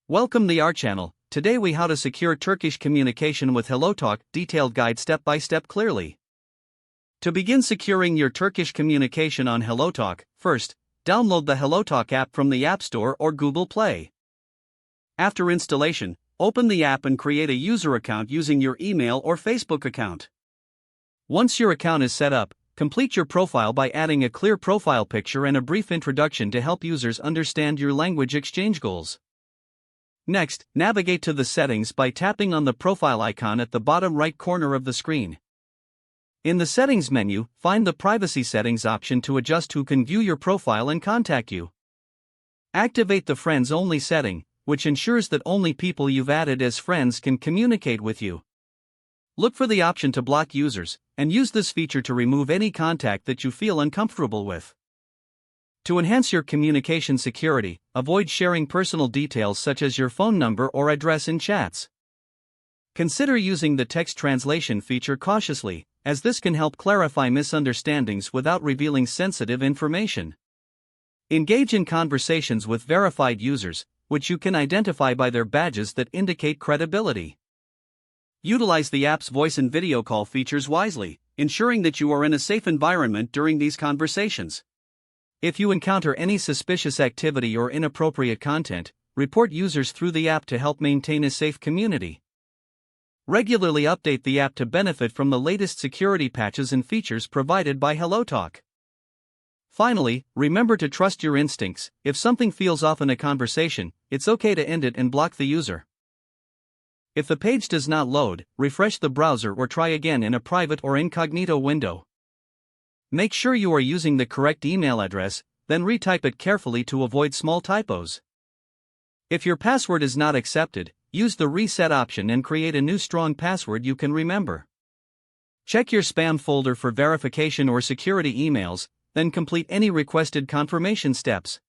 Welcome to our channel. Today we how to secure Turkish communication with HelloTalk, detailed guide step by step clearly. To begin securing your Turkish communication on HelloTalk, first, download the HelloTalk app from the App Store or Google Play. After installation, open the app and create a user account using your email or Facebook account. Once your account is set up, complete your profile by adding a clear profile picture and a brief introduction to help users understand your language exchange goals. Next, navigate to the settings by tapping on the profile icon at the bottom right corner of the screen. In the settings menu, find the privacy settings option to adjust who can view your profile and contact you. Activate the friends only setting, which ensures that only people you've added as friends can communicate with you. Look for the option to block users, and use this feature to remove any contact that you feel uncomfortable with. To enhance your communication security, avoid sharing personal details such as your phone number or address in chats. Consider using the text translation feature cautiously, as this can help clarify misunderstandings without revealing sensitive information. Engage in conversations with verified users, which you can identify by their badges that indicate credibility. Utilize the app's voice and video call features wisely, ensuring that you are in a safe environment during these conversations. If you encounter any suspicious activity or inappropriate content, report users through the app to help maintain a safe community. Regularly update the app to benefit from the latest security patches and features provided by HelloTalk. Finally, remember to trust your instincts. If something feels off in a conversation, it's okay to end it and block the user. If the page does not load, refresh the browser or try again in a private or incognito window. Make sure you are using the correct email address, then retype it carefully to avoid small typos. If your password is not accepted, use the reset option and create a new strong password you can remember. Check your spam folder for verification or security emails, then complete any requested confirmation steps.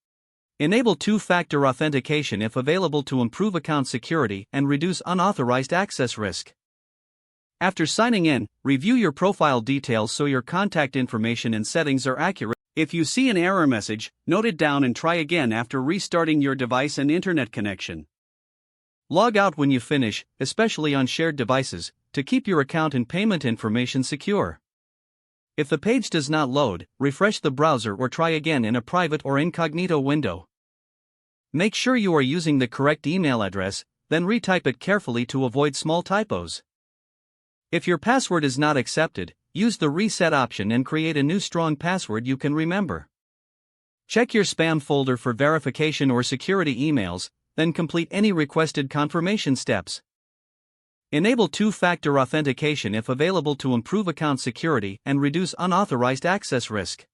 Enable two-factor authentication if available to improve account security and reduce unauthorized access risk. After signing in, review your profile details so your contact information and settings are accurate. If you see an error message, note it down and try again after restarting your device and internet connection. Log out when you finish, especially on shared devices, to keep your account and payment information secure. If the page does not load, refresh the browser or try again in a private or incognito window. Make sure you are using the correct email address, then retype it carefully to avoid small typos. If your password is not accepted, use the reset option and create a new strong password you can remember. Check your spam folder for verification or security emails, then complete any requested confirmation steps. Enable two-factor authentication if available to improve account security and reduce unauthorized access risk.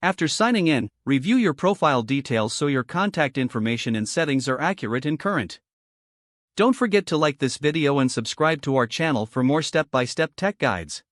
After signing in, review your profile details so your contact information and settings are accurate and current. Don't forget to like this video and subscribe to our channel for more step-by-step tech guides.